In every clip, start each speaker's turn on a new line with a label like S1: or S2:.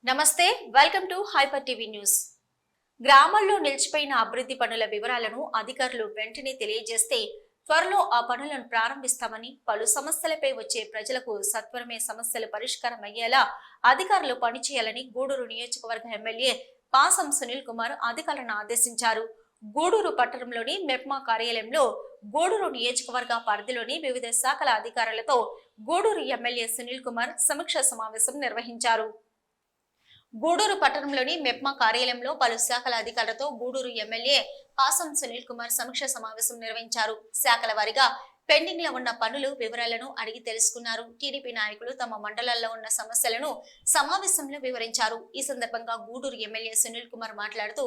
S1: నమస్తే welcome to hyper TV news. గ్రామాల్లో నిలిచిపోయిన అభివృద్ధి పనుల వివరాలను అధికారులు వెంటనే తెలియజేస్తే త్వరలో ఆ పనులను ప్రారంభిస్తామని, పలు సమస్యలపై వచ్చే ప్రజలకు సత్వరమే సమస్యలు పరిష్కారం అయ్యేలా అధికారులు పనిచేయాలని గూడూరు నియోజకవర్గ ఎమ్మెల్యే పాసం సునీల్ కుమార్ అధికారులను ఆదేశించారు. గూడూరు పట్టణంలోని మెప్మా కార్యాలయంలో గూడూరు నియోజకవర్గ పరిధిలోని వివిధ శాఖల అధికారులతో గూడూరు ఎమ్మెల్యే సునీల్ కుమార్ సమీక్ష సమావేశం నిర్వహించారు. గూడూరు పట్టణంలోని మెప్మా కార్యాలయంలో పలు శాఖల అధికారులతో గూడూరు ఎమ్మెల్యే పాసం సునీల్ కుమార్ సమీక్ష సమావేశం నిర్వహించారు. శాఖల వారీగా పెండింగ్ లో ఉన్న పనులు వివరాలను అడిగి తెలుసుకున్నారు. టీడీపీ నాయకులు తమ మండలాల్లో ఉన్న సమస్యలను సమావేశంలో వివరించారు. ఈ సందర్భంగా గూడూరు ఎమ్మెల్యే సునీల్ కుమార్ మాట్లాడుతూ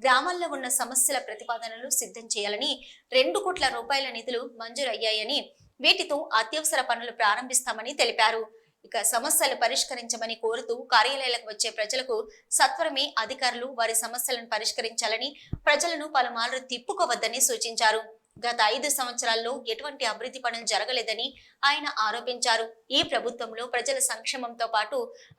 S1: గ్రామాల్లో ఉన్న సమస్యల ప్రతిపాదనలు సిద్ధం చేయాలని, 2 కోట్ల రూపాయల నిధులు మంజూరయ్యాయని, వీటితో అత్యవసర పనులు ప్రారంభిస్తామని తెలిపారు. ఇక సమస్యలు పరిష్కరించమని కోరుతూ కార్యాలయాలకు వచ్చే ప్రజలకు సత్వరమే అధికారులు వారి సమస్యలను పరిష్కరించాలని, ప్రజలను పలుమార్లు తిప్పుకోవద్దని సూచించారు. గత 5 సంవత్సరాల్లో ఎటువంటి అభివృద్ధి పనులు జరగలేదని ఆయన ఆరోపించారు. ఈ ప్రభుత్వంలో ప్రజల సంక్షేమంతో పాటు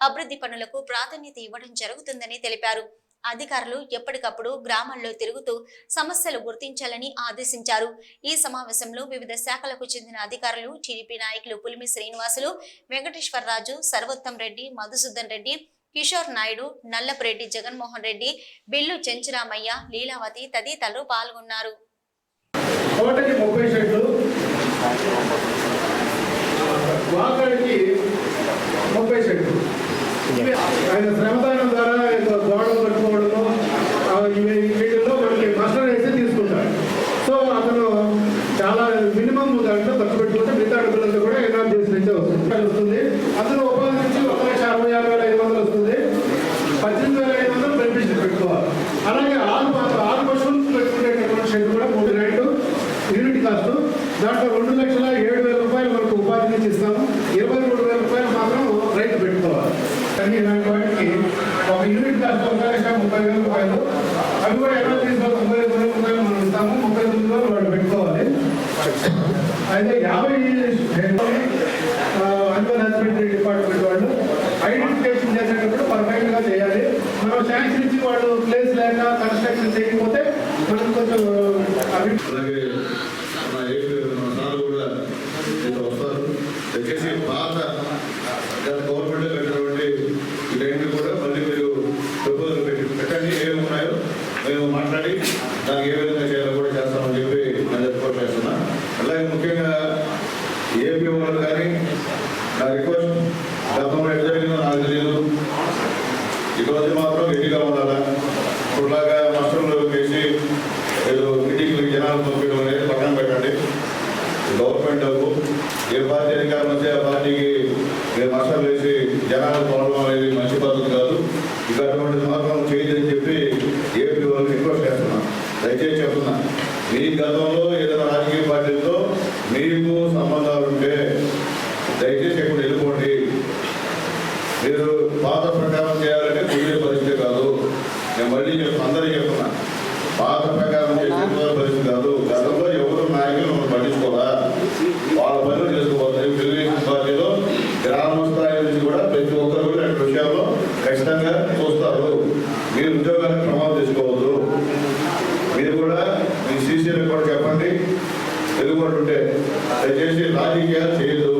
S1: అభివృద్ధి పనులకు ప్రాధాన్యత ఇవ్వడం జరుగుతుందని తెలిపారు. అధికారులు ఎప్పటికప్పుడు గ్రామాల్లో తిరుగుతూ సమస్యలు గుర్తించాలని ఆదేశించారు. ఈ సమావేశంలో వివిధ శాఖలకు చెందిన అధికారులు, టీడీపీ నాయకులు పులిమి శ్రీనివాసులు, వెంకటేశ్వరరాజు, సర్వోత్తం రెడ్డి, మధుసూదన్ రెడ్డి, కిషోర్ నాయుడు, నల్లపురెడ్డి జగన్మోహన్ రెడ్డి, బిల్లు చెంచురామయ్య, లీలావతి తదితరులు పాల్గొన్నారు.
S2: ఆయన శ్రమదానం ద్వారా గోడలు కట్టుకోవడము వీటిల్లో మనకి మస్టర్ వేసి తీసుకుంటాడు. సో అతను చాలా మినిమం దాంట్లో ఖర్చు పెట్టుకుంటే మిగతా అడుగులంతా కూడా ఎనాఫ్ చేసి నుంచే వస్తుంది. అతను ఉపాధి నుంచి 1,66,500 వస్తుంది. 18,500 బెనిఫిషియరీ పెట్టుకోవాలి. అలాగే 6 పశువులు పెట్టుకునేటటువంటి షెడ్ కూడా 3 రేట్లు యూనిట్ కాస్ట్. దాంట్లో 2,07,000 రూపాయలు మనకు ఉపాధి నుంచి ఇస్తాము. 23,000 రూపాయలు మాత్రం రైతు పెట్టుకోవాలి. కానీ ఇలాంటి వాటికి ఒక యూనిట్ కాస్ట్ 1,30,000 రూపాయలు. అవి కూడా ఎలా తీసుకోవాలి? 95,000 రూపాయలు మనం ఇస్తాము. 39,000 వాళ్ళు పెట్టుకోవాలి. అయితే 50 అర్బన్ హస్బెండరీ డిపార్ట్మెంట్ వాళ్ళు ఐడెంటిఫికేషన్ చేసేటప్పుడు పర్ఫెక్ట్ గా చేయాలి. మనం శాంక్షన్ ఇచ్చి వాళ్ళు ప్లేస్ లేక కన్స్ట్రక్షన్ చేయకపోతే మనం కొంచెం
S3: పాత గవర్నమెంట్ పెట్టినటువంటి ఇవన్నీ కూడా మళ్ళీ మీరు ప్రపోజల్ పెట్టండి, ఏమి ఉన్నాయో మేము మాట్లాడి దానికి ఏ విధంగా చేయాలో కూడా చేస్తామని చెప్పి నేను రిపోర్ట్ చేస్తున్నా. అలాగే ముఖ్యంగా ఏపీ వాళ్ళు కానీ నా రిక్వెస్ట్, గతంలో ఎటు జరిగిందో నాకు తెలియదు, ఈరోజు మాత్రం గట్టిగా ఉండాలా. ఇప్పుడులాగా మాస్టర్లు వేసి ఏదో మీటింగ్లు జనాలు పంపించడం అనేది పక్కన పెట్టండి. గవర్నమెంట్ డబ్బు ఏ పార్టీ అధికారం వస్తే ఆ పార్టీకి మీరు మసాలు వేసి జనాలు పోవడం అనేది మంచి పద్ధతి కాదు. ఇక అటువంటిది మాత్రం చేయదని చెప్పి ఏపీ వాళ్ళు రిక్వెస్ట్ చేస్తున్నాం. దయచేసి చెప్తున్నా, మీ గతంలో ఏదైనా రాజకీయ పార్టీలతో మీకు సంబంధాలు ఉంటే దయచేసి ఎప్పుడు వెళ్ళిపోండి. మీరు పాత ప్రకారం చేయాలంటే కుదిరే పరిస్థితి కాదు. నేను మళ్ళీ అందరికీ చెప్తున్నా, పాత ప్రకారం చేసే పరిస్థితి కాదు. గతంలో ఎవరు నాయకులు మనం పట్టించుకోవాలా, వాళ్ళ పనులు చేసుకోవాలి. తెలుగుదేశం పార్టీలో గ్రామ స్థాయి నుంచి కూడా ప్రతి ఒక్కరు కూడా 2 విషయాల్లో ఖచ్చితంగా చూస్తారు. మీరు ఉద్యోగాలకు ప్రమాదం చేసుకోవద్దు. మీరు కూడా మీ సీసీలకు కూడా చెప్పండి, తెలుగుబడి ఉంటే దయచేసి రాజకీయాలు చేయదు.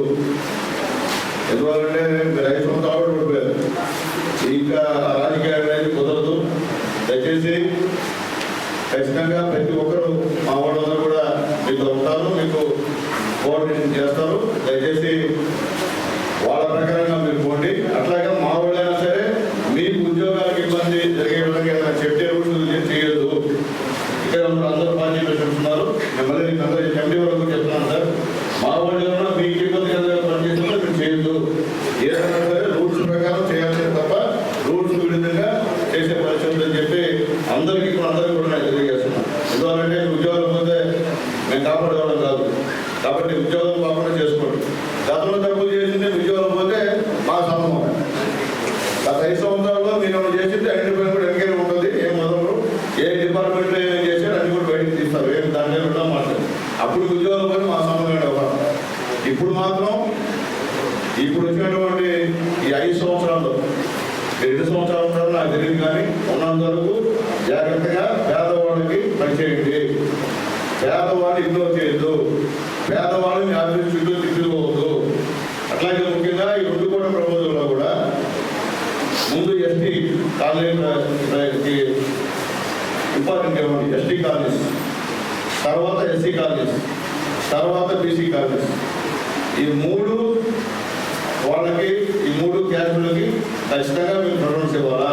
S3: ఎందువల్లంటే మీరు 5 సంవత్సరాలు కూడా ఉండిపోయారు. ఇంకా రాజకీయాలు అనేది కుదరదు. దయచేసి ఖచ్చితంగా ప్రతి ఒక్కరు మా వాళ్ళందరూ కూడా మీతో ఉంటారు, మీకు కోఆర్డినేషన్ చేస్తారు. దయచేసి వాళ్ళ ప్రకారంగా మీరు పోండి. అట్లాగే మా వాళ్ళైనా సరే మీకు ఉద్యోగాలకు ఇబ్బంది జరిగే విధంగా ఏదైనా చెప్తే చేయొద్దు. ఇక్కడ అందరూ పార్టీలో చెప్తున్నారు, మిమ్మల్ని అందరూ కమిటీ వరకు చెప్తున్నాను సార్. మా వాళ్ళు ఏమన్నా మీకు ఇబ్బంది పనిచేస్తున్నా మీరు చేయొద్దు. ఏదైనా సరే రూల్స్ ప్రకారం చేయాల్సింది తప్ప రూల్స్ విధంగా చేసే పరిస్థితి అని చెప్పి అందరికీ కూడా నేను తెలియజేస్తున్నాను. ఎందువల్లంటే ఉద్యోగాలు పోతే మేము కాపాడుకోవడం కాదు. కాబట్టి ఉద్యోగం కాకుండా చేసుకోండి. గతంలో తప్పులు చేసింది ఉద్యోగం పోతే మా సంబంధం. గత 5 సంవత్సరాల్లో మీరు ఏమైనా చేసింది ఐడెంటిఫై కూడా ఎంక్వైరీ ఉంటుంది. ఏం మొదలు ఏ డిపార్ట్మెంట్లో ఏం చేశారు అన్ని కూడా బయటకు తీస్తారు. ఏం దాని మీద మాట్లాడు. అప్పుడు ఉద్యోగం పోతే మా సంబంధం అవ్వాలి. ఇప్పుడు మాత్రం ఇప్పుడు వచ్చినటువంటి ఈ 5 సంవత్సరాల్లో 2 సంవత్సరాలు ఉంటారో నాకు తెలియదు, కానీ ఉన్నంత వరకు జాగ్రత్తగా పేదవాళ్ళకి పనిచేయండి. పేదవాళ్ళు ఇగ్నోర్ చేయొద్దు, పేదవాళ్ళని ఆఫీస్ చుట్టూ తిట్టుకోవద్దు. అట్లాగే ముఖ్యంగా ఈ 2 కోట్ల ప్రపోజల్లో కూడా ముందు ఎస్టీ కాలనీకి ఇంపార్టెంట్ ఇవ్వండి. ఎస్టీ కాలనీస్, తర్వాత ఎస్సీ కాలనీస్, తర్వాత బీసీ కాలనీస్. ఈ 3 వాళ్ళకి, ఈ 3 క్యాస్టులకి ఖచ్చితంగా మీరు ప్రిఫరెన్స్ ఇవ్వాలా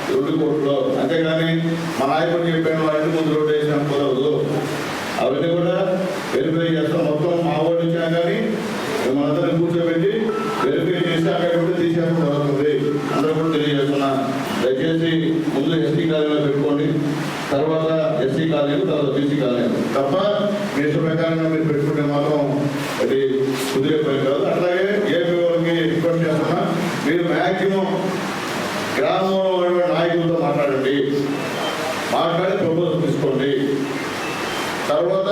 S3: 2 కోట్లలో. అంతేగాని మా నాయకుడు చెప్పాను వాళ్ళ ఇంటి ముందు రోడ్డు వేసినా కుదరదు. అవన్నీ కూడా వెరిఫై చేస్తాం. మొత్తం మా వాళ్ళు ఇచ్చినా కానీ మనందరినీ కూర్చోబెట్టి వెరిఫై చేసి అక్కడ కూడా తీసేయడం జరుగుతుంది. అందరూ కూడా తెలియజేస్తున్నా. దయచేసి ముందు ఎస్టీ కాలనీలో పెట్టుకోండి, తర్వాత ఎస్సీ కాలనీలు, తర్వాత బీసీ కాలనీలు. తప్ప మీ ఇష్ట ప్రకారంగా మీరు పెట్టుకుంటే మాత్రం అది కుదిరే పని కాదు. అట్లాగే ఏపీ వాళ్ళకి రిక్వెస్ట్ చేస్తున్నా, మీరు మ్యాక్సిమం గ్రామంలో ఉన్న నాయకులతో మాట్లాడండి, మాట్లాడి ప్రపోజల్ తీసుకోండి. తర్వాత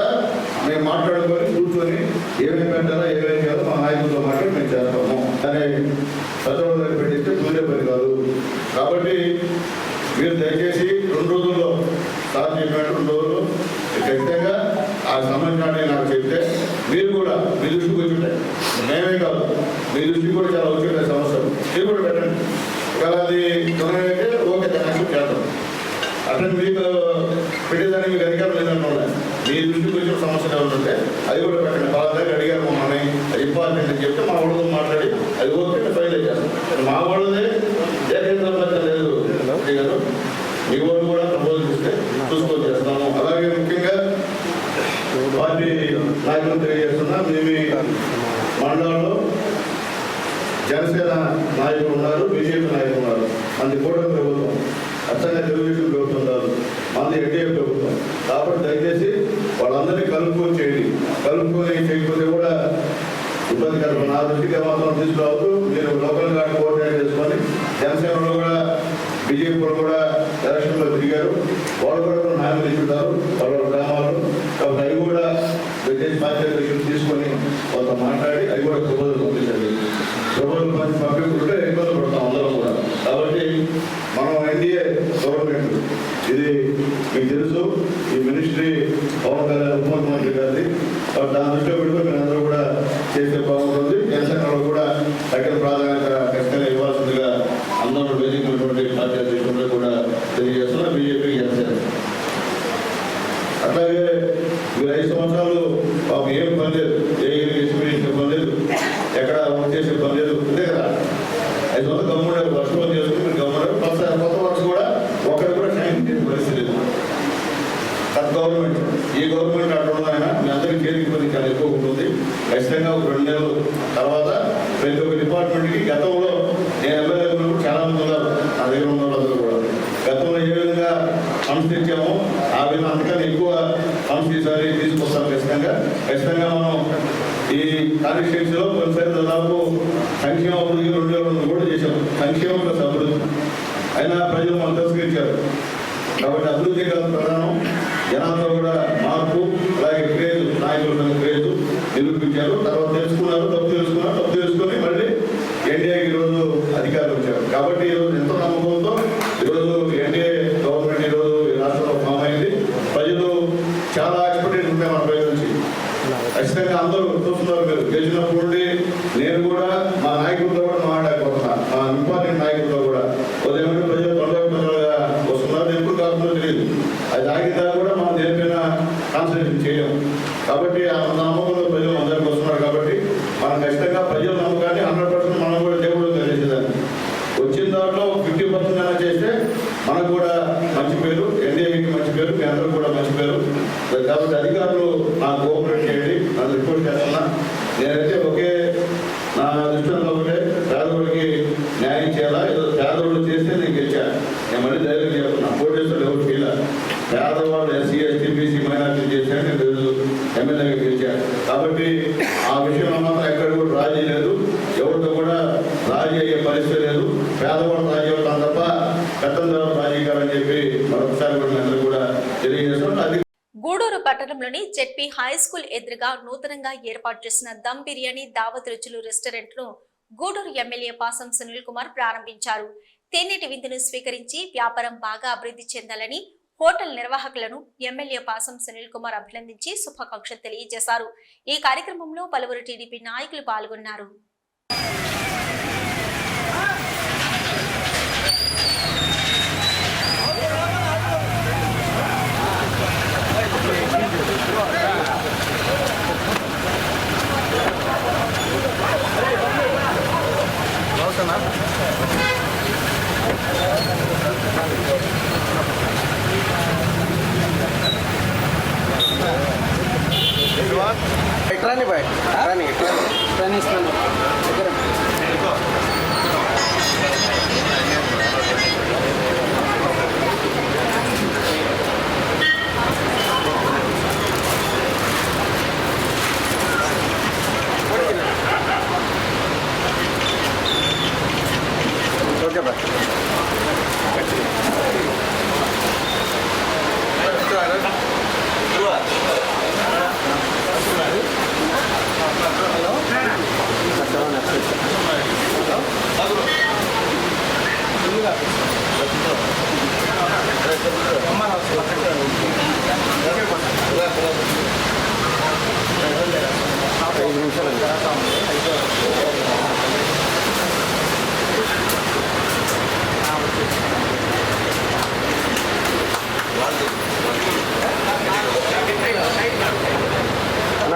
S3: మేము మాట్లాడుకొని కూర్చొని ఏమేమి పెట్టాలో ఏమేమి చేయాలో మా నాయకులతో మాట్లాడి మేము చేస్తాము. కానీ సచివాలయం పెట్టిస్తే కుదిరే పని కాదు. కాబట్టి మీరు దయచేసి 2 రోజుల్లో సార్ చెప్పినట్టు 2 రోజులు ఖచ్చితంగా ఆ సమస్య నాకు చెప్తే మీరు కూడా మీ దృష్టికి వచ్చుంటాయి. మేమే కాదు, మీ దృష్టికి కూడా చాలా వచ్చుంటాయి సమస్యలు. మీరు కూడా పెట్టండి. ఒకవేళ అది తొందరగా ఓకే కనెక్షన్ చేద్దాం. అట్లా మీకు పెట్టేదానికి మీకు అధికారం లేదనుకోండి. మీ దృష్టికి వచ్చిన సమస్యలు ఏమంటే అది కూడా పెట్టండి. వాళ్ళ దగ్గర అడిగారు మమ్మల్ని, అది ఇంపార్టెంట్ అని చెప్తే మా వాళ్ళతో మాట్లాడి అది ఓకే ఫైల్ చేస్తాం. మా వాళ్ళదే ఏకైనా లేదు గారు, మీ వాళ్ళు కూడా ప్రపోజల్ ఇస్తే చూసుకొని చేస్తాము. అలాగే ముఖ్యంగా పార్టీ నాయకులు తెలియజేస్తున్నా, మేము మండలంలో జనసేన నాయకులు ఉన్నారు, బీజేపీ నాయకులు ఉన్నారు. మంది కూటమి ప్రభుత్వం, అచ్చంగా తెలుగుదేశం ప్రభుత్వం కాదు, మంది ఎన్డీఏ ప్రభుత్వం. కాబట్టి దయచేసి వాళ్ళందరినీ కలుపుకొని చేయండి. కలుపుకొని చేయకపోతే కూడా ఇబ్బందికరం. నా దృష్టికి మాత్రం తీసుకురావద్దు. మీరు లోకల్ గా కోఆర్డినేట్ చేసుకొని, జనసేనలో కూడా బీజేపీలో కూడా ఎలక్షన్లో తిరిగారు, వాళ్ళు కూడా హామీలు ఇచ్చుంటారు వాళ్ళ గ్రామాలు. కాబట్టి అవి కూడా పంచాయతీ దగ్గర తీసుకొని వాళ్ళతో మాట్లాడి అవి కూడా ప్రపోజల్ పంపించండి. ప్రపోజల్ పంపించుకుంటే ఇబ్బంది పడతాం అందరం కూడా. కాబట్టి మనం ఎన్డీఏ గవర్నమెంట్, ఇది మీకు తెలుసు, ఈ మినిస్ట్రీ పవన్ కళ్యాణ్ ఉప ముఖ్యమంత్రి గారిది. దాని దృష్టిలో పెట్టుకుని మీరు అందరూ కూడా చేస్తే బాగుంటుంది. జనసేనలో కూడా తగిన ప్రాధాన్యత ఖచ్చితంగా ఇవ్వాల్సిందిగా అందరూ వేదికటువంటి పార్టీ అధ్యక్షులు కూడా తెలియజేస్తున్నారు. బీజేపీ, జనసేన. అట్లాగే మీరు 5 సంవత్సరాలు మాకు ఏం పని లేదు, ఏ ఎక్స్పీరియన్స్ పని లేదు, ఎక్కడ వర్క్ చేసే పని లేదు. అంతే కదా, 5 సంవత్సరాలు గవర్నమెంట్ వర్షం చేసుకుని మీరు గవర్నమెంట్ కొత్త వర్క్స్ కూడా ఒక్కటి కూడా శాంక్షన్ చేసే పరిస్థితి లేదు. గవర్నమెంట్, ఈ గవర్నమెంట్ అక్కడ ఉన్నాయన మీ అందరికీ చేతికి పని చాలా ఎక్కువ ఉంటుంది. ఖచ్చితంగా ఒక 2 నెలల తర్వాత ప్రతి ఒక్క డిపార్ట్మెంట్కి, గతంలో నేను ఎమ్మెల్యే ఉన్నప్పుడు చాలా మంది ఉన్నారు నా దగ్గర ఉన్న వాళ్ళందరూ కూడా, గతంలో ఏ విధంగా ఫండ్స్ తెచ్చామో ఆ విధంగా అంతకన్నా ఎక్కువ ఫండ్స్ ఈసారి తీసుకొస్తాం. ఖచ్చితంగా మనం ఈ కాన్స్టిట్యూన్సీలో కొన్నిసారి దాదాపు సంక్షేమ అభివృద్ధి 2,200 కోట్లు చేశాం. సంక్షేమం ప్లస్ అభివృద్ధి అయినా ప్రజలు మనం తిరస్కరించారు. కాబట్టి అభివృద్ధి కాదు ప్రధానం, జనాల్లో కూడా మార్పు, అలాగే క్రేజ్, నాయకుల క్రేజ్ నిరూపించారు. తర్వాత తెలుసుకున్నారు, తప్పు తెలుసుకొని మళ్ళీ ఎన్డీఏకి ఈరోజు అధికారులు వచ్చారు. కాబట్టి ఈరోజు ఎంతో నమ్మకంతో ఈరోజు ఎన్డీఏ గవర్నమెంట్ ఈరోజు ఈ రాష్ట్రంలో ఫామ్ అయింది. ప్రజలు చాలా ఎక్స్పెక్టేషన్ ఉంటాయి మన ప్రజల నుంచి. ఖచ్చితంగా అందరూ చూస్తున్నారు. మీరు గెలిచినప్పుడు నేను కూడా మా నాయకులతో కూడా మాట్లాడకపోతున్నా, మా ఇంపార్టెంట్ నాయకులతో కూడా ఉదయం ప్రజలు తొందరగా వస్తున్నారు. ఎప్పుడు కాకుండా తెలియదు, అది ఆగితే కూడా మనం దేనిపైన కాన్సన్ట్రేషన్ చేయలేము. కాబట్టి ఆ నమ్మకంలో ప్రజలు అందరికి వస్తున్నారు. కాబట్టి మనం ఖచ్చితంగా ప్రజల నమ్మకాన్ని 100% మనం కూడా దేవుడు తెలియజేసేదాన్ని. వచ్చిన దాంట్లో 50% అయినా చేస్తే మనకు కూడా మంచి పేరు, ఎన్డీఏకి మంచి పేరు, మీ అందరూ కూడా మంచి పేరు. కాబట్టి అధికారులు నాకు కోఆపరేట్ చేయండి, నన్ను రిపోర్ట్ చేస్తున్నా. నేనైతే ఒకే నా దృష్టిలో ఒకటే, పేదవాడికి న్యాయం చేయాలా, ఏదో పేదవాళ్ళు చేస్తే నేను గెలిచాను. నేను మళ్ళీ ధైర్యం చేస్తున్నా, పోటీసులు ఎవరు చేయాల. పేదవాళ్ళు ఎస్సీ, ఎస్టీ, బీసీ, మైనార్టీ చేశాను, నేను రోజు ఎమ్మెల్యేగా గెలిచాను. కాబట్టి ఆ విషయంలో మాత్రం ఎక్కడ కూడా రాజీ లేదు, ఎవరితో కూడా రాజీ అయ్యే పరిస్థితి లేదు. పేదవాళ్ళు రాజీ అవుతాం తప్ప పెద్ద రాజీ కాదని చెప్పి మరొకసారి కూడా అందరూ కూడా తెలియజేస్తున్నాం.
S1: గూడూరు పట్టణంలోని జెడ్పీ హై స్కూల్ ఎదురుగా నూతనంగా ఏర్పాటు చేసిన దమ్ బిర్యానీ దావత్ రుచులు రెస్టారెంట్ ను గూడూరు ఎమ్మెల్యే పాసం సునీల్ కుమార్ ప్రారంభించారు. తేనెటి విందును స్వీకరించి వ్యాపారం బాగా అభివృద్ధి చెందాలని హోటల్ నిర్వాహకులను ఎమ్మెల్యే పాసం సునీల్ కుమార్ అభినందించి శుభాకాంక్షలు తెలియజేశారు. ఈ కార్యక్రమంలో పలువురు టీడీపీ నాయకులు పాల్గొన్నారు.
S4: Ekrani baik, ekrani sekali. Oke pak.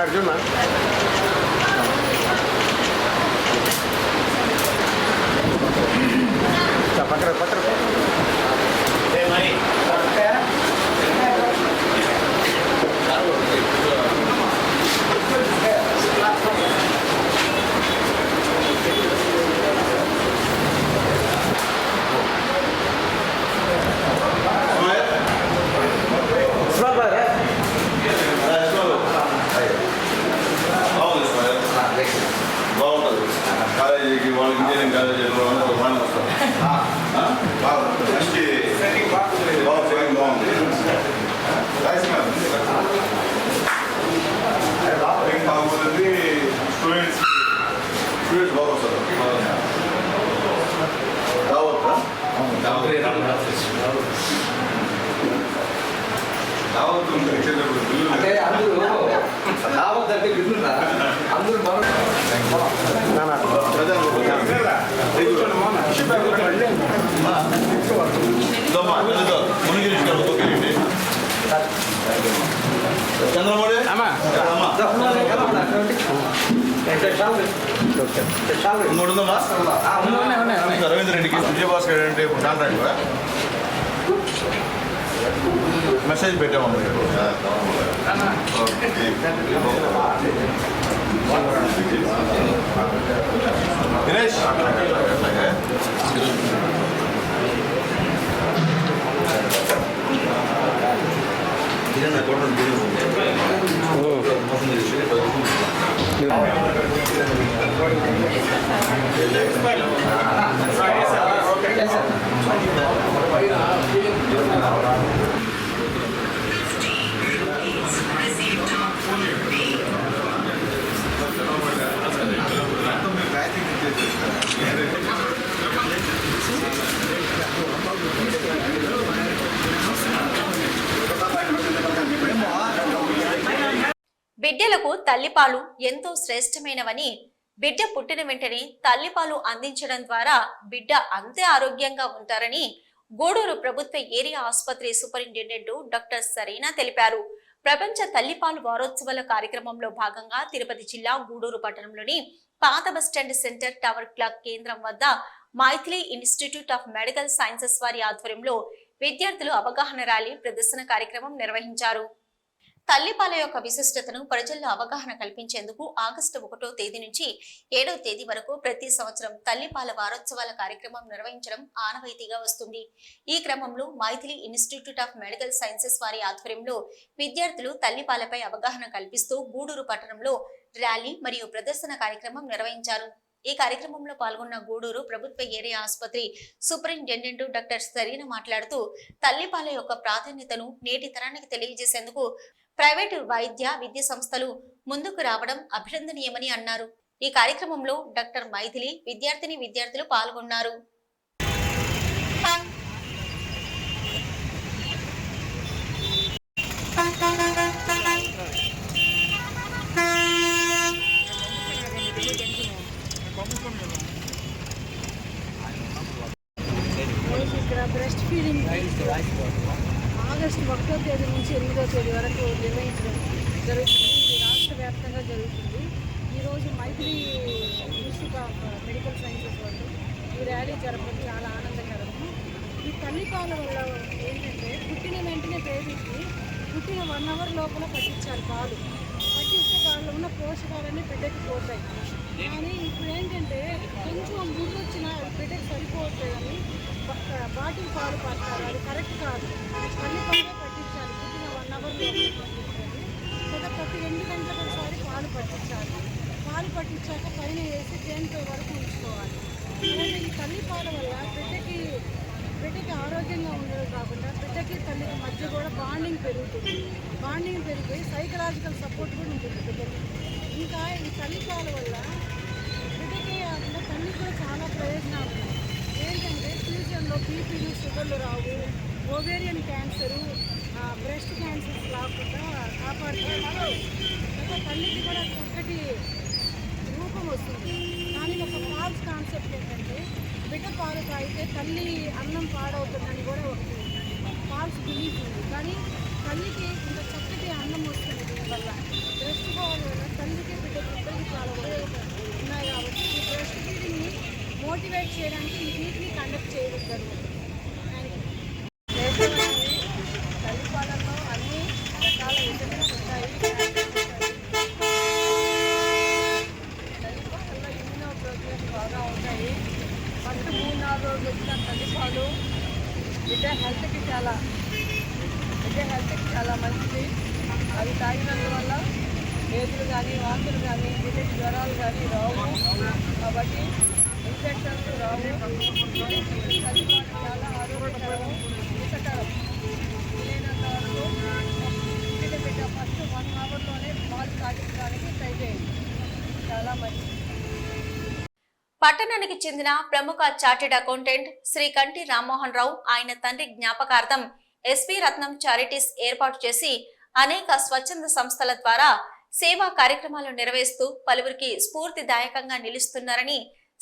S4: Arjun mas. Pakar. Mari. కాలేజీకి వాళ్ళకి ఇంజనీరింగ్ కాలేజీలో అందరూ బాగానే వస్తారు. మంచి బాగుంది. కాకపోతే స్టూడెంట్స్ బాగా వస్తారు. రావద్దా రావద్దు అంటే అందరూ రావద్దంటే వింటున్నా అందరూ చంద్రమౌళి రవీంద్ర రెడ్డికి విజయభాస్కర్ అంటే కాంట్రాక్ట్ మెసేజ్ పెట్టామమ్మా. దినేష్
S1: బిడ్డలకు తల్లిపాలు ఎంతో శ్రేష్టమైనవని, బిడ్డ పుట్టిన వెంటనే తల్లిపాలు అందించడం ద్వారా బిడ్డ అంతే ఆరోగ్యంగా ఉంటారని గూడూరు ప్రభుత్వ ఏరియా ఆసుపత్రి సూపరింటెండెంట్ డాక్టర్ సరీనా తెలిపారు. ప్రపంచ తల్లిపాలు వారోత్సవాల కార్యక్రమంలో భాగంగా తిరుపతి జిల్లా గూడూరు పట్టణంలోని పాత బస్టాండ్ సెంటర్ టవర్ క్లాక్ కేంద్రం వద్ద Maithili institute of medical sciences వారి ఆధ్వర్యంలో విద్యార్థులు అవగాహన ర్యాలీ ప్రదర్శన కార్యక్రమం నిర్వహించారు. తల్లిపాల యొక్క విశిష్టతను ప్రజల్లో అవగాహన కల్పించేందుకు ఆగస్టు 1వ తేదీ నుంచి 7వ తేదీ వరకు ప్రతి సంవత్సరం తల్లిపాల వారోత్సవాల కార్యక్రమం నిర్వహించడం ఆనవాయితీగా వస్తుంది. ఈ క్రమంలో Maithili institute of medical sciences వారి ఆధ్వర్యంలో విద్యార్థులు తల్లిపాలపై అవగాహన కల్పిస్తూ గూడూరు పట్టణంలో ర్యాలీ మరియు ప్రదర్శన కార్యక్రమం నిర్వహించారు. ఈ కార్యక్రమంలో పాల్గొన్న గూడూరు ప్రభుత్వ ఏరియా ఆసుపత్రి సూపరింటెండెంట్ డాక్టర్ సరీనా మాట్లాడుతూ తల్లిపాల యొక్క ప్రాధాన్యతను నేటి తరానికి తెలియజేసేందుకు ప్రైవేటు వైద్య విద్యా సంస్థలు ముందుకు రావడం అభినందనీయమని అన్నారు. ఈ కార్యక్రమంలో డాక్టర్ మైథిలి విద్యార్థిని విద్యార్థులు పాల్గొన్నారు.
S5: ఇక్కడ బ్రెస్ట్ ఫీడింగ్ ఆగస్టు 1వ తేదీ నుంచి 8వ తేదీ వరకు నిర్వహించడం జరుగుతుంది. ఇది రాష్ట్ర వ్యాప్తంగా జరుగుతుంది. ఈరోజు మైత్రి ఇన్స్టిట్యూట్ ఆఫ్ మెడికల్ సైన్సెస్ వాళ్ళు ఈ ర్యాలీ జరపడం చాలా ఆనందకరము. ఈ తల్లిపాల వల్ల ఏంటంటే పుట్టిన వెంటనే బేబీకి పుట్టిన 1 అవర్ లోపల పట్టించాలి పాలు. పట్టిస్తే దానిలో ఉన్న పోషకాలన్నీ బిడ్డకి పోతాయి. కానీ ఇప్పుడు ఏంటంటే కొంచెం ముందు వచ్చిన బిడ్డకి సరిపోవట్లేదని బాటిల్ పాలు పడతారు. అది కరెక్ట్ కాదు. తల్లిపాలే పట్టించాలి. పుట్టిన 1 అవర్ లోపల పట్టించాలి. లేదా ప్రతి 2 గంటలకు ఒకసారి పాలు పట్టించాలి. పాలు పట్టించాక పైన వేసి తేనెపై వరకు ఉంచుకోవాలి. అలాగే ఈ తల్లిపాల వల్ల బిడ్డకి ఆరోగ్యంగా ఉండడం కాకుండా బిడ్డకి తల్లికి మధ్య కూడా బాండింగ్ పెరుగుతుంది. బాండింగ్ పెరిగిపోయి సైకలాజికల్ సపోర్ట్ కూడా ఉంటుంది బిడ్డకి. ఇంకా ఈ తల్లిపాల వల్ల బిడ్డకి కాకుండా తల్లికి కూడా చాలా ప్రయోజనాలు ఉన్నాయి. ఏంటంటే ఫ్యూచర్లో బీపీలు షుగర్లు రావు, ఓవేరియన్ క్యాన్సరు, బ్రెస్ట్ క్యాన్సర్స్ రాకుండా కాపాడుతారు. ఇంకా తల్లికి కూడా చక్కటి రూపం వస్తుంది. కానీ ఒక ఫాల్స్ కాన్సెప్ట్ ఏంటంటే బిడ్డ పాలు తాగితే తల్లి అన్నం పాడవుతుందని కూడా ఒకటి ఫాల్స్ బిలీఫ్ ఉంది. కానీ తల్లికి ఇంత చక్కటి అన్నం వస్తుంది దీనివల్ల. బ్రెస్ట్ పాలు వల్ల తల్లికి బిడ్డకి ఇద్దరికి చాలా ఉపయోగాలు ఉన్నాయి. కాబట్టి ఈ బ్రెస్ట్ ఫీడింగ్ని మోటివేట్ చేయడానికి ఈ వీక్ని కండక్ట్ చేయడం జరుగుతుంది. తల్లిపాలల్లో అన్ని రకాల విటమిన్స్ ఉంటాయి. తల్లిపాలల్లో ఇమ్యూనో ప్రోటీన్స్ బాగా ఉంటాయి. ఫస్ట్ 3-4 రోజులు వచ్చిన తల్లిపాలు బిడ్డ హెల్త్కి చాలా మంచిది. అవి తాగినందువల్ల ఏదులు కానీ వాంతులు కానీ బిడ్డకి జ్వరాలు కానీ రావు. కాబట్టి ఇన్ఫెక్షన్స్ రావు. తల్లిపాలు చాలా ఆరోగ్యకరం, హితకరం. వీలైనంత వరకు బిడ్డ ఫస్ట్ 1 అవర్లోనే పాలు తాగించడానికి ట్రై చేయండి. చాలా మంచిది.
S1: పట్టణానికి చెందిన ప్రముఖ చార్టెడ్ అకౌంటెంట్ శ్రీ కంటి రామ్మోహన్ రావు ఆయన తండ్రి జ్ఞాపకార్థం ఎస్పీ రత్నం చారిటీస్ ఏర్పాటు చేసి అనేక స్వచ్ఛంద సంస్థల ద్వారా సేవా కార్యక్రమాలు నిర్వహిస్తూ పలువురికి స్ఫూర్తిదాయకంగా నిలుస్తున్నారని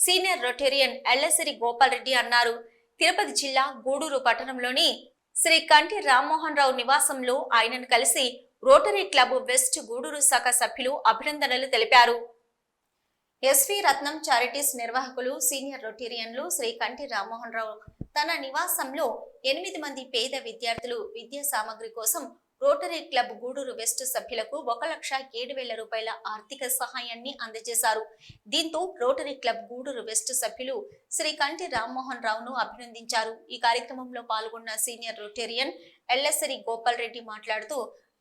S1: సీనియర్ రొటేరియన్ ఎల్లసిరి గోపాల్ రెడ్డి అన్నారు. తిరుపతి జిల్లా గూడూరు పట్టణంలోని శ్రీ కంటి రామ్మోహన్ రావు నివాసంలో ఆయనను కలిసి రోటరీ క్లబ్ వెస్ట్ గూడూరు శాఖ సభ్యులు అభినందనలు తెలిపారు. ఎస్వి రత్నం చారిటీస్ నిర్వాహకులు సీనియర్ రొటేరియన్లు శ్రీ కంటి రామ్మోహన్ రావు తన నివాసంలో 8 మంది పేద విద్యార్థులు విద్యా సామగ్రి కోసం రోటరీ క్లబ్ గూడూరు వెస్ట్ సభ్యులకు 1,07,000 రూపాయల ఆర్థిక సహాయాన్ని అందజేశారు. దీంతో రోటరీ క్లబ్ గూడూరు వెస్ట్ సభ్యులు శ్రీ కంటి రామ్మోహన్ రావును అభినందించారు. ఈ కార్యక్రమంలో పాల్గొన్న సీనియర్ రొటేరియన్ ఎల్లసిరి గోపాల్ రెడ్డి మాట్లాడుతూ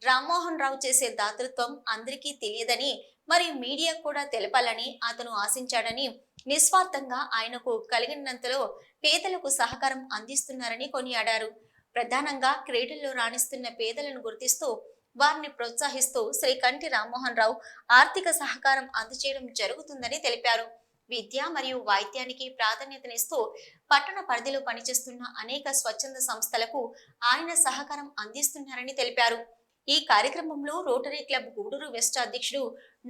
S1: రామ్మోహన్ రావు చేసే దాతృత్వం అందరికీ తెలియదని, మరి మీడియా కూడా తెలపాలని అతను ఆశించాడని, నిస్వార్థంగా ఆయనకు కలిగినంతలో పేదలకు సహకారం అందిస్తున్నారని కొనియాడారు. ప్రధానంగా క్రీడల్లో రాణిస్తున్న పేదలను గుర్తిస్తూ వారిని ప్రోత్సహిస్తూ శ్రీ కంటి రామ్మోహన్ రావు ఆర్థిక సహకారం అందజేయడం జరుగుతుందని తెలిపారు. విద్య మరియు వైద్యానికి ప్రాధాన్యతనిస్తూ పట్టణ పరిధిలో పనిచేస్తున్న అనేక స్వచ్ఛంద సంస్థలకు ఆయన సహకారం అందిస్తున్నారని తెలిపారు. ఈ కార్యక్రమంలో రోటరీ క్లబ్ గూడూరు వెస్ట్ అధ్యక్షుడు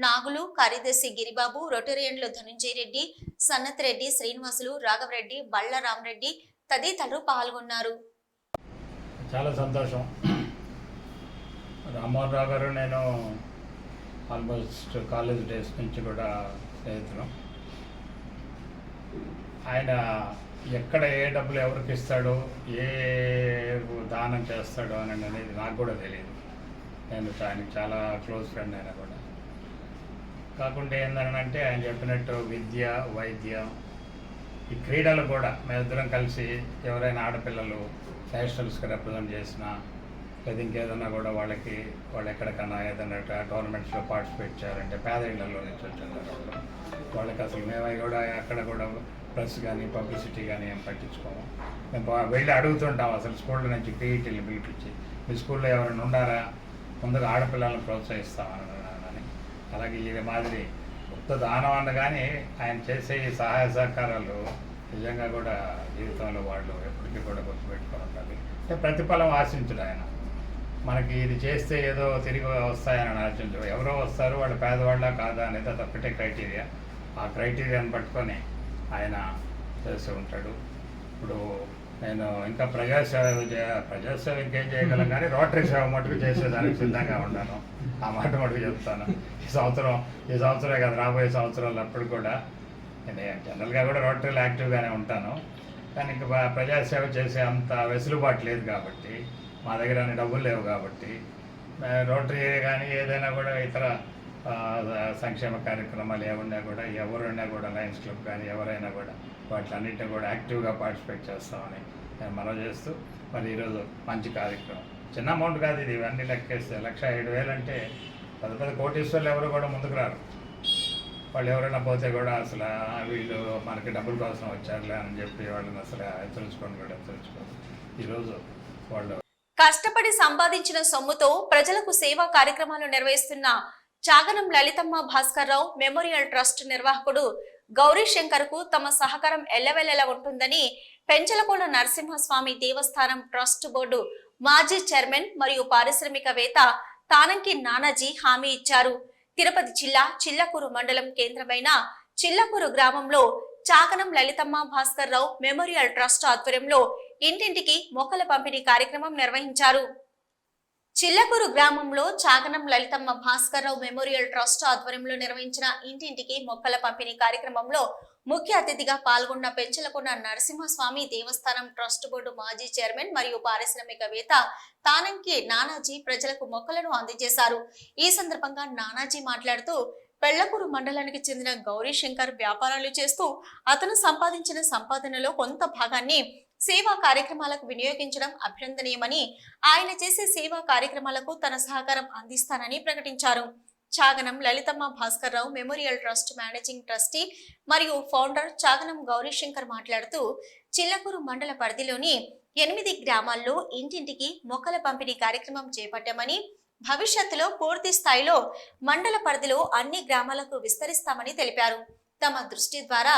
S1: నాగులు, కార్యదర్శి గిరిబాబు, రొటేరియన్లు ధనంజయ రెడ్డి, సన్నత్ రెడ్డి, శ్రీనివాసులు, రాఘవరెడ్డి, బళ్ళరామరెడ్డి తదితరులు పాల్గొన్నారు.
S6: చాలా సంతోషం. రామ్మోహన్ రావు గారు నేను ఆల్మోస్ట్ కాలేజ్ డేస్ నుంచి కూడా స్నేహితులు. ఆయన ఎక్కడ ఏ డబ్బులు ఎవరికి ఇస్తాడో, ఏ దానం చేస్తాడో అని అనేది నాకు కూడా తెలియదు. నేను ఆయనకి చాలా క్లోజ్ ఫ్రెండ్ అయినా కూడా. కాకుండా ఏంటంటే ఆయన చెప్పినట్టు విద్య, వైద్యం, ఈ క్రీడలు కూడా మేమిద్దరం కలిసి ఎవరైనా ఆడపిల్లలు నేషనల్స్కి రిప్రజెంట్ చేసినా లేదా ఇంకేదన్నా కూడా వాళ్ళు ఎక్కడికన్నా ఏదైనా టోర్నమెంట్స్లో పార్టిసిపేట్ చేయాలంటే పేద ఇళ్లలో నుంచి వచ్చారు వాళ్ళకి అసలు మేము కూడా అక్కడ కూడా ప్రెస్ కానీ పబ్లిసిటీ కానీ ఏం పట్టించుకోము. మేము వెళ్ళి అడుగుతుంటాం అసలు స్కూళ్ళ నుంచి పీఈటీలు పిలిపించి మీ స్కూల్లో ఎవరైనా ఉన్నారా, ముందుగా ఆడపిల్లలను ప్రోత్సహిస్తామని. అలాగే ఈ మాదిరి కొత్త దానం అనగానే ఆయన చేసే ఈ సహాయ సహకారాలు నిజంగా కూడా జీవితంలో వాళ్ళు ఎప్పటికీ కూడా గుర్తుపెట్టుకొని ఉండాలి. అంటే ప్రతిఫలం ఆశించడు ఆయన. మనకి ఇది చేస్తే ఏదో తిరిగి వస్తాయని ఆలోచించు. ఎవరో వస్తారు, వాళ్ళు పేదవాళ్ళ కాదా అనేది అది ఒక్కటే క్రైటీరియా. ఆ క్రైటీరియాని పట్టుకొని ఆయన చేస్తూ ఉంటాడు. ఇప్పుడు నేను ఇంకా ప్రజాసేవ ఇంకేం చేయగలం కానీ రోటరీ సేవ మటుకు చేసేదానికి సిద్ధంగా ఉన్నాను. ఆ మాట మటుకు చెప్తాను. ఈ సంవత్సరమే కదా, రాబోయే సంవత్సరాలు అప్పుడు కూడా నేను జనరల్గా కూడా రోటరీలో యాక్టివ్గానే ఉంటాను. కానీ ఇంకా ప్రజాసేవ చేసే అంత వెసులుబాటు లేదు కాబట్టి, మా దగ్గర అన్ని డబ్బులు లేవు కాబట్టి, రోటరీ కానీ ఏదైనా కూడా ఇతర సంక్షేమ కార్యక్రమాలు ఏమన్నా కూడా, ఎవరైనా కూడా లయన్స్ క్లబ్ కానీ ఎవరైనా కూడా వాటిలన్నింటినీ కూడా యాక్టివ్గా పార్టిసిపేట్ చేస్తామని నేను మనవి చేస్తూ, మరి ఈరోజు మంచి కార్యక్రమం. చిన్న అమౌంట్ కాదు ఇది, ఇవన్నీ లెక్కేస్తే 1,07,000 అంటే పెద్ద పెద్ద కోటీశ్వర్లు ఎవరు కూడా ముందుకు రారు. వాళ్ళు ఎవరైనా పోతే కూడా అసలు వీళ్ళు మనకి డబ్బుల కోసం వచ్చారులే అని చెప్పి వాళ్ళని అసలు హెచ్చరించుకోరు. ఈరోజు వాళ్ళు
S1: కష్టపడి సంపాదించిన సొమ్ముతో ప్రజలకు సేవా కార్యక్రమాలు నిర్వహిస్తున్న చాగనం లలితమ్మ భాస్కర్రావు మెమోరియల్ ట్రస్ట్ నిర్వాహకుడు గౌరీశంకర్ కు తమ సహకారం ఎల్లవెల్లలా ఉంటుందని పెంచలకోన నరసింహస్వామి దేవస్థానం ట్రస్ట్ బోర్డు మాజీ చైర్మన్ మరియు పారిశ్రామికవేత్త తానంకి నానాజీ హామీ ఇచ్చారు. తిరుపతి జిల్లా చిల్లకూరు మండలం కేంద్రమైన చిల్లకూరు గ్రామంలో చాగనం లలితమ్మ భాస్కర్రావు మెమోరియల్ ట్రస్ట్ ఆధ్వర్యంలో ఇంటింటికి మొక్కల పంపిణీ కార్యక్రమం నిర్వహించారు. చిల్లకూరు గ్రామంలో చాగనం లలితమ్మ భాస్కర్రావు మెమోరియల్ ట్రస్ట్ ఆధ్వర్యంలో నిర్వహించిన ఇంటింటికి మొక్కల పంపిణీ కార్యక్రమంలో ముఖ్య అతిథిగా పాల్గొన్న పెంచలకొండ నరసింహస్వామి దేవస్థానం ట్రస్ట్ బోర్డు మాజీ చైర్మన్ మరియు పారిశ్రామికవేత్త తానంకి నానాజీ ప్రజలకు మొక్కలను అందజేశారు. ఈ సందర్భంగా నానాజీ మాట్లాడుతూ, పెళ్లకూరు మండలానికి చెందిన గౌరీశంకర్ వ్యాపారాలు చేస్తూ అతను సంపాదించిన సంపాదనలో కొంత భాగాన్ని సేవా కార్యక్రమాలకు వినియోగించడం అభినందనీయమని, ఆయన చేసే సేవా కార్యక్రమాలకు తన సహకారం అందిస్తానని ప్రకటించారు. Chaganam Lalithamma Bhaskarrao memorial trust managing trustee మరియు ఫౌండర్ చాగనం గౌరీశంకర్ మాట్లాడుతూ, చిల్లకూరు మండల పరిధిలోని 8 గ్రామాల్లో ఇంటింటికి మొక్కల పంపిణీ కార్యక్రమం చేపట్టామని, భవిష్యత్తులో పూర్తి స్థాయిలో మండల పరిధిలో అన్ని గ్రామాలకు విస్తరిస్తామని తెలిపారు. తమ దృష్టి ద్వారా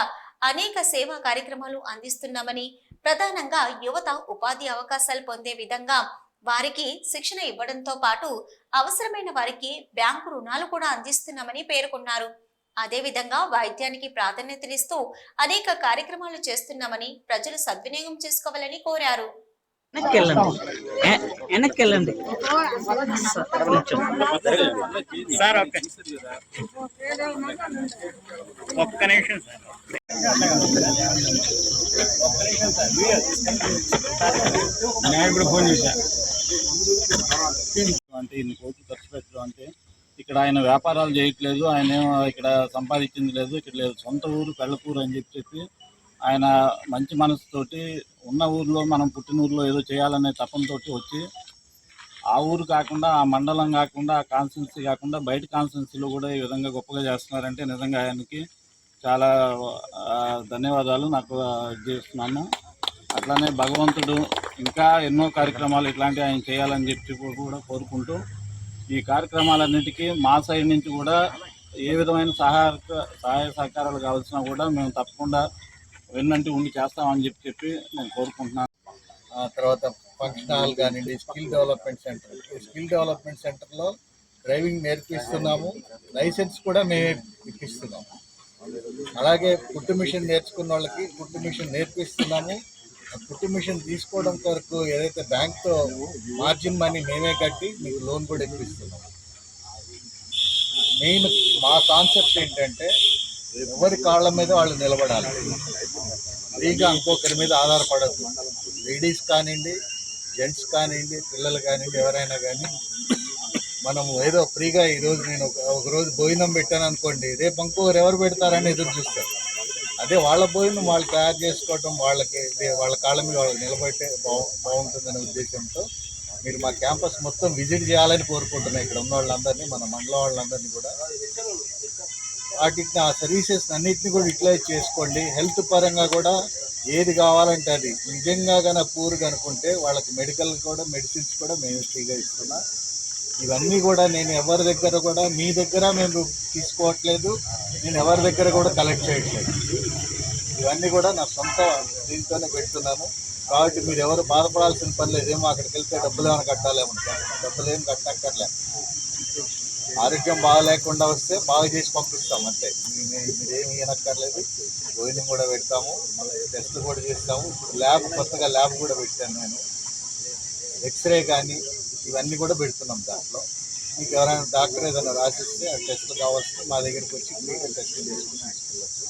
S1: అనేక సేవా కార్యక్రమాలు అందిస్తున్నామని, ప్రధానంగా యువత ఉపాధి అవకాశాలు పొందే విధంగా వారికి శిక్షణ ఇవ్వడంతో పాటు అవసరమైన వారికి బ్యాంకు రుణాలు కూడా అందిస్తున్నామని పేర్కొన్నారు. అదేవిధంగా వైద్యానికి ప్రాధాన్యతనిస్తూ అనేక కార్యక్రమాలు చేస్తున్నామని ప్రజలు సద్వినియోగం చేసుకోవాలని కోరారు.
S7: అంటే ఇన్ని కోట్లు ఖర్చు పెట్టడం అంటే ఇక్కడ ఆయన వ్యాపారాలు చేయట్లేదు, ఆయన ఇక్కడ సంపాదించింది లేదు, ఇక్కడ లేదు. సొంత ఊరు పెళ్లకూరు అని చెప్పి ఆయన మంచి మనసుతోటి ఉన్న ఊర్లో, మనం పుట్టిన ఊర్లో ఏదో చేయాలనే తపంతోటి వచ్చి ఆ ఊరు కాకుండా, ఆ మండలం కాకుండా, ఆ కాన్స్టిట్యున్సీ కాకుండా బయట కాన్స్టిట్యున్సీలో కూడా ఈ విధంగా గొప్పగా చేస్తున్నారంటే నిజంగా ఆయనకి చాలా ధన్యవాదాలు నాకు చేస్తున్నాను. అట్లానే భగవంతుడు ఇంకా ఎన్నో కార్యక్రమాలు ఇట్లాంటివి ఆయన చేయాలని చెప్పి కూడా కోరుకుంటూ, ఈ కార్యక్రమాలన్నిటికీ మా సైడ్ నుంచి కూడా ఏ విధమైన సహాయ సహకారాలు కావాల్సినా కూడా మేము తప్పకుండా వెన్నంటి ఉండి చేస్తామని చెప్పి నేను కోరుకుంటున్నాను.
S8: తర్వాత ఫంక్షన్ హాల్ కానివ్వండి, స్కిల్ డెవలప్మెంట్ సెంటర్లో డ్రైవింగ్ నేర్పిస్తున్నాము, లైసెన్స్ కూడా మేమే ఇప్పిస్తున్నాము. అలాగే కుట్టు మిషన్ నేర్చుకున్న వాళ్ళకి కుట్టు మిషన్ నేర్పిస్తున్నాము. కుట్టు మిషన్ తీసుకోవడం కొరకు ఏదైతే బ్యాంక్తో మార్జిన్ మనీ మేమే కట్టి మీకు లోన్ కూడా ఇప్పిస్తున్నాము. మెయిన్ మా కాన్సెప్ట్ ఏంటంటే ఎవరి కాళ్ళ మీద వాళ్ళు నిలబడాలి, ఫ్రీగా ఇంకొకరి మీద ఆధారపడద్దు. లేడీస్ కానివ్వండి, జెంట్స్ కానివ్వండి, పిల్లలు కానివ్వండి, ఎవరైనా కానీ మనం ఏదో ఫ్రీగా ఈరోజు నేను ఒక రోజు భోజనం పెట్టాను అనుకోండి, రేపు ఇంకొకరు ఎవరు పెడతారని ఎదురు చూస్తారు. అదే వాళ్ళ భోజనం వాళ్ళు తయారు చేసుకోవటం, వాళ్ళ కాళ్ళ మీద వాళ్ళు నిలబెట్టే బాగుంటుందనే ఉద్దేశంతో మీరు మా క్యాంపస్ మొత్తం విజిట్ చేయాలని కోరుకుంటున్నాను. ఇక్కడ ఉన్న వాళ్ళందరినీ, మన మండలం వాళ్ళందరినీ కూడా వాటిని, ఆ సర్వీసెస్ అన్నిటిని కూడా యూటిలైజ్ చేసుకోండి. హెల్త్ పరంగా కూడా ఏది కావాలంటే అది నిజంగా కానీ పూర్గా అనుకుంటే వాళ్ళకి మెడికల్ కూడా, మెడిసిన్స్ కూడా మేము ఫ్రీగా ఇస్తున్నాం. ఇవన్నీ కూడా నేను ఎవరి దగ్గర కూడా, మీ దగ్గర మేము తీసుకోవట్లేదు, నేను ఎవరి దగ్గర కూడా కలెక్ట్ చేయట్లేదు. ఇవన్నీ కూడా నా సొంత దీంతోనే పెడుతున్నాను. కాబట్టి మీరు ఎవరు బాధపడాల్సిన పని లేదు. ఏమో అక్కడికి వెళ్తే డబ్బులు ఏమైనా కట్టాలేమో, డబ్బులు ఏం కట్టక్కర్లే. ఆరోగ్యం బాగాలేకుండా వస్తే బాగా చేసి పంపిస్తాం అంతే. మీరేమి వినక్కర్లేదు. భోజనం కూడా పెడతాము, టెస్ట్ కూడా చేస్తాము. ఇప్పుడు ల్యాబ్, కొత్తగా ల్యాబ్ కూడా పెట్టాను నేను. ఎక్స్రే కానీ ఇవన్నీ కూడా పెడుతున్నాం దాంట్లో. మీకు ఎవరైనా డాక్టర్ ఏదైనా రాసిస్తే ఆ టెస్ట్లు కావాల్సింది మా దగ్గరికి వచ్చి ఫ్రీగా టెస్టులు చేసుకుని తీసుకెళ్ళచ్చు.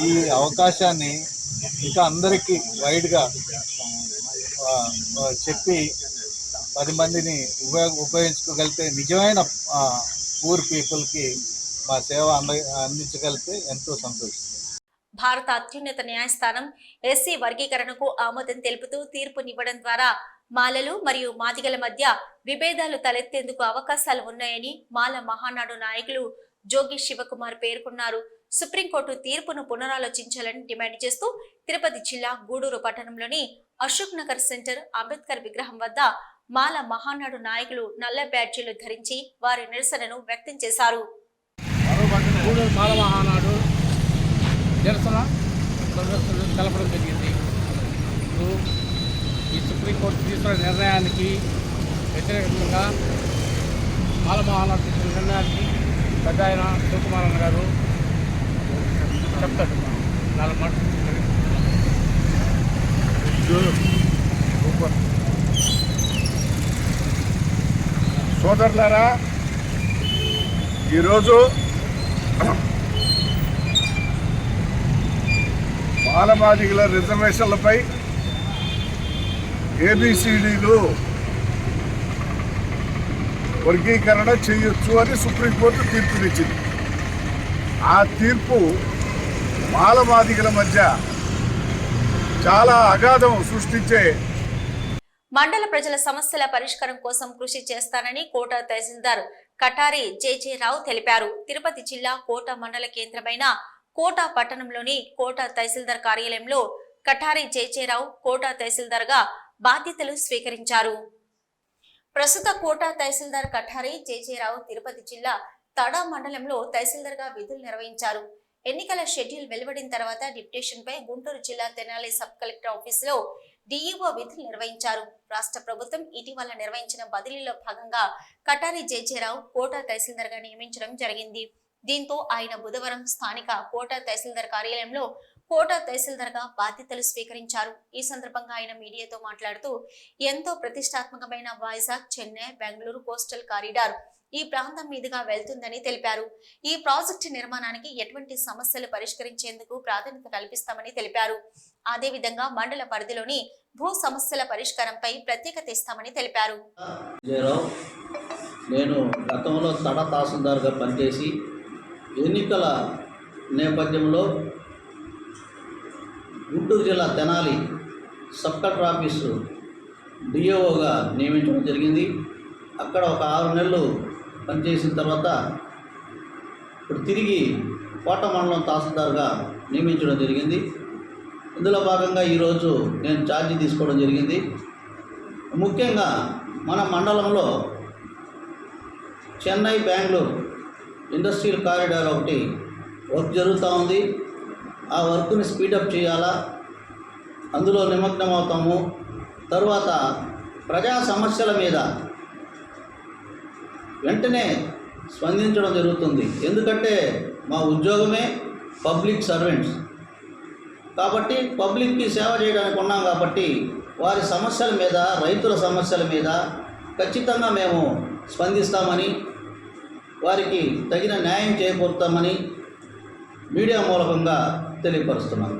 S8: ఈ అవకాశాన్ని ఇంకా అందరికీ వైడ్గా చెప్పి 10 మందిని ఉపయోగించుకోగలిగితే నిజమైన పూర్ పీపుల్కి మా సేవ అందించగలిగితే ఎంతో సంతోషిస్తాం.
S1: భారత అత్యున్నత న్యాయస్థానం ఎస్సీ వర్గీకరణకు ఆమోదం తెలుపుతూ తీర్పునివ్వడం ద్వారా మాలలు మరియు మాదిగల మధ్య విభేదాలు తలెత్తేందుకు అవకాశాలు ఉన్నాయని మాల మహానాడు నాయకులు జోగి శివకుమార్ పేర్కొన్నారు. సుప్రీంకోర్టు తీర్పును పునరాలోచించాలని డిమాండ్ చేస్తూ తిరుపతి జిల్లా గూడూరు పట్టణంలోని అశోక్ నగర్ సెంటర్ అంబేద్కర్ విగ్రహం వద్ద మాల మహానాడు నాయకులు నల్ల బ్యాడ్జీలు ధరించి వారి నిరసనను వ్యక్తం చేశారు.
S9: గూడూరు మాల మహానాడు నిరసన తెలపడం జరిగింది. ఈ సుప్రీంకోర్టు తీసుకున్న నిర్ణయానికి వ్యతిరేకంగా మాల మహానాడు తీసుకున్న నిర్ణయానికి పెద్ద ఆయన శివకుమార్ అన్న గారు చెప్తాడు. 4 మాటలు.
S10: సోదరులారా, ఈరోజు మాలమాదిగల రిజర్వేషన్లపై ఏబిసిడీలు వర్గీకరణ చేయొచ్చు అని సుప్రీంకోర్టు తీర్పునిచ్చింది. ఆ తీర్పు మాలమాదిగల మధ్య చాలా అగాధం సృష్టించే.
S1: మండల ప్రజల సమస్యల పరిష్కారం కోసం కృషి చేస్తానని కోట తహసీల్దార్ కటారి జేజే రావు తెలిపారు. తిరుపతి జిల్లా కోట మండల కేంద్రమైన కోట పట్టణంలోని కోట తహసీల్దార్ కార్యాలయంలో కటారి జేజే రావు కోట తహసీల్దార్ గా బాధ్యతలు స్వీకరించారు. ప్రస్తుత కోట తహసీల్దార్ కటారి జేజే రావు తిరుపతి జిల్లా తడా మండలంలో తహసీల్దార్ గా విధులు నిర్వహించారు. ఎన్నికల షెడ్యూల్ వెలువడిన తర్వాత డిప్యుటేషన్ పై గుంటూరు జిల్లా తెనాలి సబ్ కలెక్టర్ ఆఫీసులో డిఈఓ విధులు నిర్వహించారు. రాష్ట్ర ప్రభుత్వం ఇటీవల నిర్వహించిన బదిలీలో భాగంగా కటారి జేజేరావు కోట తహసీల్దార్ గా నియమించడం జరిగింది. దీంతో ఆయన బుధవారం స్థానిక కోట తహసీల్దార్ కార్యాలయంలో కోట తహసీల్దార్ గా బాధ్యతలు స్వీకరించారు. ఈ సందర్భంగా ఆయన మీడియాతో మాట్లాడుతూ ఎంతో ప్రతిష్టాత్మకమైన వైజాగ్, చెన్నై, బెంగళూరు కోస్టల్ కారిడార్ ఈ ప్రాంతం మీదుగా వెళ్తుందని తెలిపారు. ఈ ప్రాజెక్టు నిర్మాణానికి ఎటువంటి సమస్యలు పరిష్కరించేందుకు ప్రాధాన్యత కల్పిస్తామని తెలిపారు. అదేవిధంగా మండల పరిధిలోని భూ సమస్యల పరిష్కారంపై ప్రత్యేకత ఇస్తామని తెలిపారు.
S11: నేను గతంలో తడ తహసీల్దార్గా పనిచేసి ఎన్నికల నేపథ్యంలో గుంటూరు జిల్లా తెనాలి సబ్ కలెక్టర్ ఆఫీసు డిఓగా నియమించడం జరిగింది. అక్కడ ఒక 6 నెలలు పనిచేసిన తర్వాత ఇప్పుడు తిరిగి కోట మండలం తహసీల్దార్గా నియమించడం జరిగింది. ఇందులో భాగంగా ఈరోజు నేను ఛార్జీ తీసుకోవడం జరిగింది. ముఖ్యంగా మన మండలంలో చెన్నై, బెంగళూరు ఇండస్ట్రియల్ కారిడార్ ఒకటి వర్క్ జరుగుతూ ఉంది. ఆ వర్క్ని స్పీడప్ చేయాలా, అందులో నిమగ్నం అవుతాము. తర్వాత ప్రజా సమస్యల మీద వెంటనే స్పందించడం జరుగుతుంది. ఎందుకంటే మా ఉద్యోగమే పబ్లిక్ సర్వెంట్స్ కాబట్టి పబ్లిక్కి సేవ చేయడానికి ఉన్నాం కాబట్టి వారి సమస్యల మీద, రైతుల సమస్యల మీద ఖచ్చితంగా మేము స్పందిస్తామని, వారికి తగిన న్యాయం చేకూరుతామని మీడియా మూలకంగా తెలియపరుస్తున్నాను.